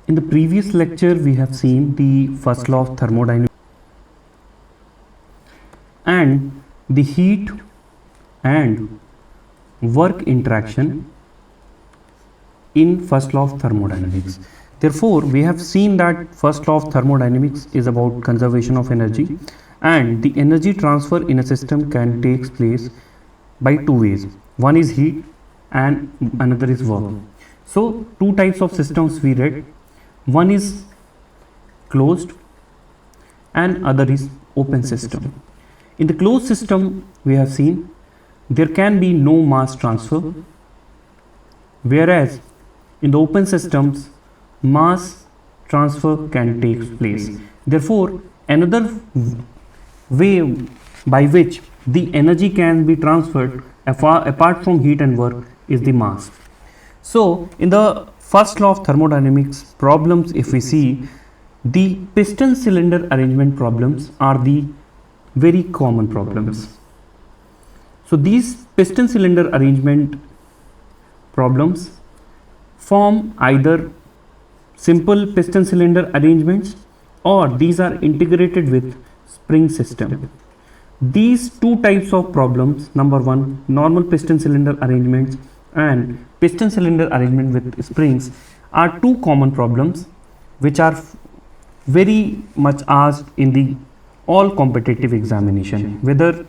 In the previous lecture, we have seen the first law of thermodynamics and the heat and work interaction in first law of thermodynamics. Therefore, we have seen that first law of thermodynamics is about conservation of energy, and the energy transfer in a system can take place by two ways. One is heat and another is work. So, two types of systems we read. One is closed and other is open system. In the closed system, we have seen there can be no mass transfer, whereas in the open systems, mass transfer can take place. Therefore, another way by which the energy can be transferred apart from heat and work is the mass. So, in the first law of thermodynamics problems, if we see, the piston cylinder arrangement problems are the very common problems. So, these piston cylinder arrangement problems form either simple piston cylinder arrangements or these are integrated with spring system. These two types of problems, number one, normal piston cylinder arrangements and piston cylinder arrangement with springs, are two common problems which are very much asked in the all competitive examination, whether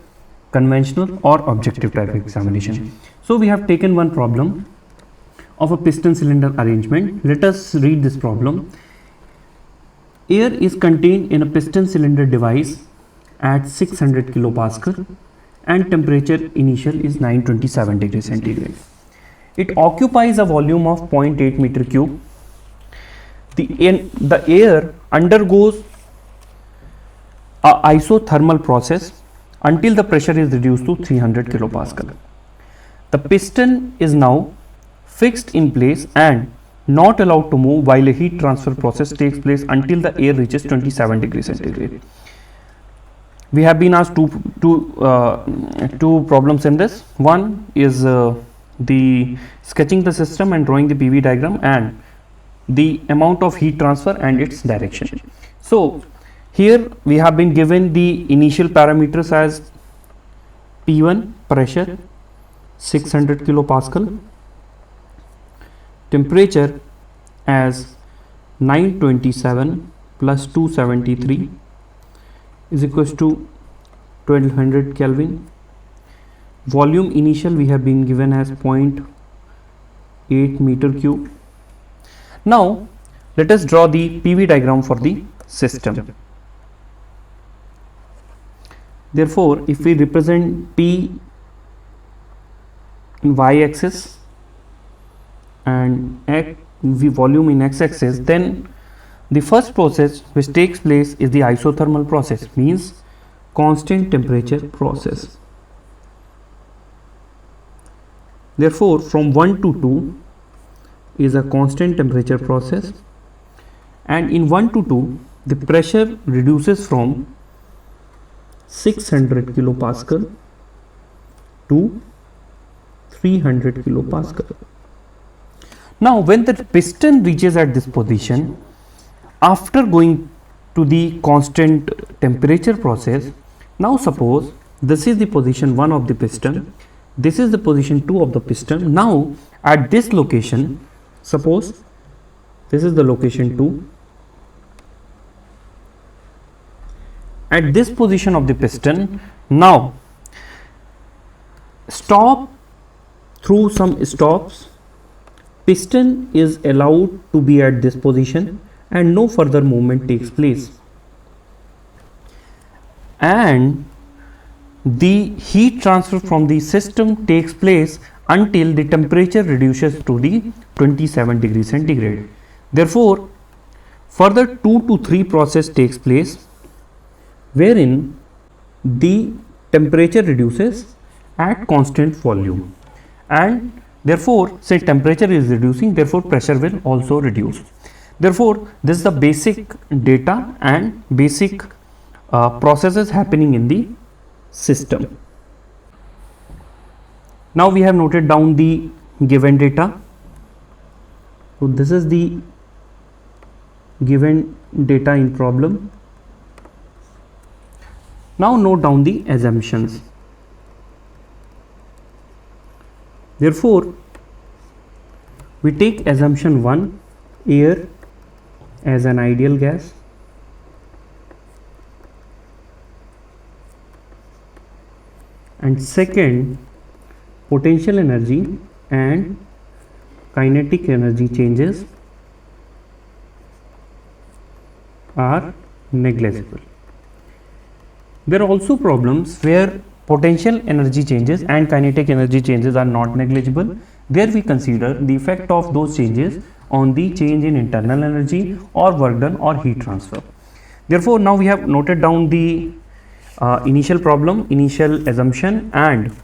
conventional or objective type examination. So we have taken one problem of a piston cylinder arrangement. Let us read this problem. Air is contained in a piston cylinder device at 600 kilopascal and temperature initial is 927 degrees centigrade. It occupies a volume of 0.8 meter cube. The air undergoes a isothermal process until the pressure is reduced to 300 kilopascal. The piston is now fixed in place and not allowed to move while a heat transfer process takes place until the air reaches 27 degrees centigrade. We have been asked two problems in this. One is the sketching the system and drawing the PV diagram and the amount of heat transfer and its direction. So here we have been given the initial parameters as P1 pressure 600 kilopascal, temperature as 927 plus 273 is equals to 1200 Kelvin. Volume initial we have been given as 0.8 meter cube. Now let us draw the PV diagram for the system. Therefore, if we represent P in y-axis and V volume in x-axis, then the first process which takes place is the isothermal process, means constant temperature process. Therefore, from 1 to 2 is a constant temperature process, and in 1 to 2 the pressure reduces from 600 kilopascal to 300 kilopascal. Now, when the piston reaches at this position, after going to the constant temperature process, now suppose this is the position 1 of the piston, this is the position 2 of the piston. Now at this location, suppose this is the location 2, at this position of the piston, now stop through some stops, piston is allowed to be at this position and no further movement takes place, and the heat transfer from the system takes place until the temperature reduces to the 27 degrees centigrade. Therefore, further 2 to 3 process takes place wherein the temperature reduces at constant volume, and therefore since temperature is reducing, therefore pressure will also reduce. Therefore, this is the basic data and basic processes happening in the system. Now we have noted down the given data. So this is the given data in problem. Now note down the assumptions. Therefore, we take assumption 1, air as an ideal gas. And second, potential energy and kinetic energy changes are negligible. There are also problems where potential energy changes and kinetic energy changes are not negligible. There we consider the effect of those changes on the change in internal energy or work done or heat transfer. Therefore, now we have noted down the initial problem, initial assumption, and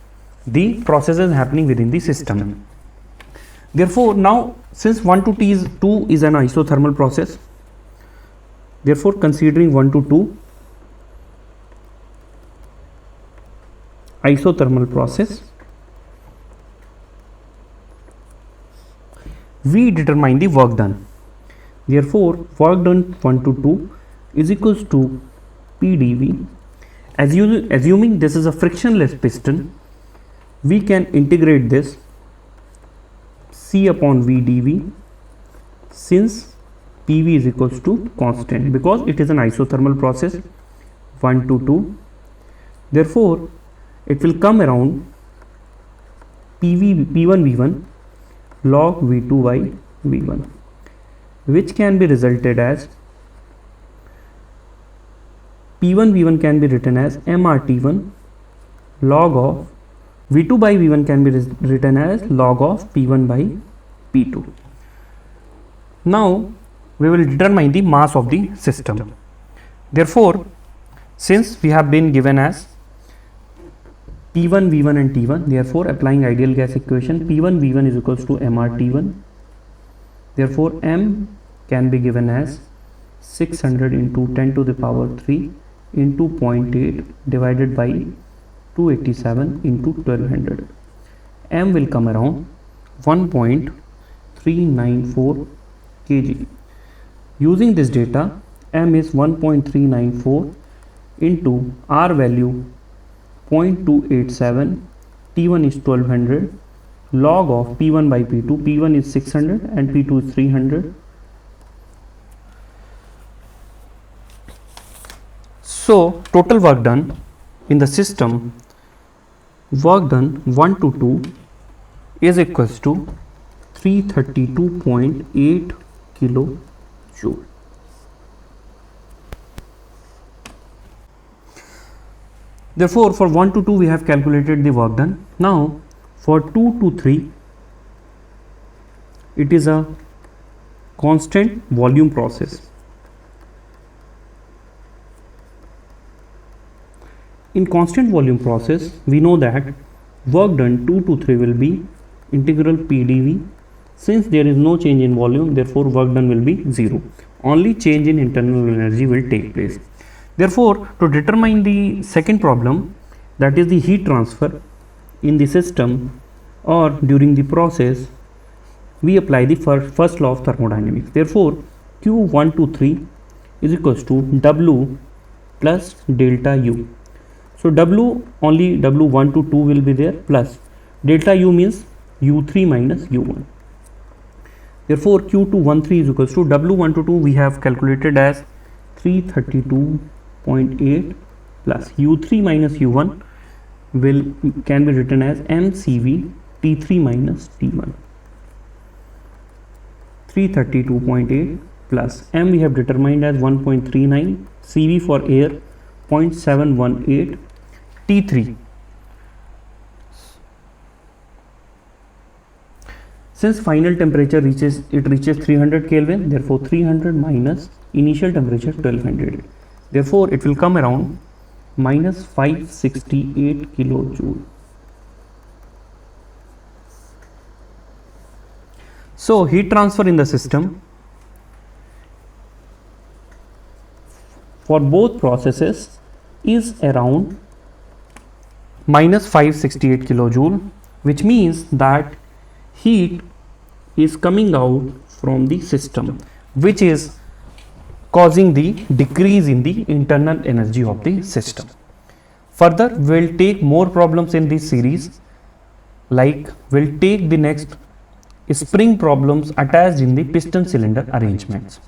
the processes happening within the system. Therefore, now since 1 to 2 is an isothermal process, therefore considering 1 to 2 isothermal process, we determine the work done. Therefore, work done 1 to 2 is equals to PdV. Assuming this is a frictionless piston, we can integrate this C upon V dV, since PV is equals to constant, because it is an isothermal process 1 to 2. Therefore, it will come around P1 V1 log V2 by V1, which can be resulted as P1 V1 can be written as MRT1 log of V2 by V1 can be written as log of P1 by P2. Now we will determine the mass of the system. Therefore, since we have been given as P1 V1 and T1, therefore applying ideal gas equation, P1 V1 is equals to MRT1. Therefore, M can be given as 600 into 10 to the power 3 into 0.8 divided by 287 into 1200. M will come around 1.394 kg. Using this data, M is 1.394 into R value 0.287, T1 is 1200, log of P1 by P2, P1 is 600 and P2 is 300. So total work done in the system, work done 1 to 2 is equals to 332.8 kilojoule. Therefore, for 1 to 2 we have calculated the work done. Now for 2 to 3, it is a constant volume process. In constant volume process, we know that work done 2 to 3 will be integral PdV. Since there is no change in volume, therefore work done will be 0. Only change in internal energy will take place. Therefore, to determine the second problem, that is the heat transfer in the system or during the process, we apply the first law of thermodynamics. Therefore, Q1 to 3 is equals to W plus delta U. So W, only W1 to 2 will be there, plus delta U means U3 minus U1. Therefore, Q213 is equals to W1 to 2 we have calculated as 332.8 plus U3 minus U1 can be written as MCV T3 minus T1. 332.8 plus M we have determined as 1.39, CV for air 0.718, T3. Since final temperature reaches 300 Kelvin, therefore 300 minus initial temperature 1200. Therefore, it will come around minus 568 kilojoule. So, heat transfer in the system for both processes is around minus 568 kilojoule, which means that heat is coming out from the system, which is causing the decrease in the internal energy of the system. Further, we'll take more problems in this series, like we'll take the next spring problems attached in the piston cylinder arrangements.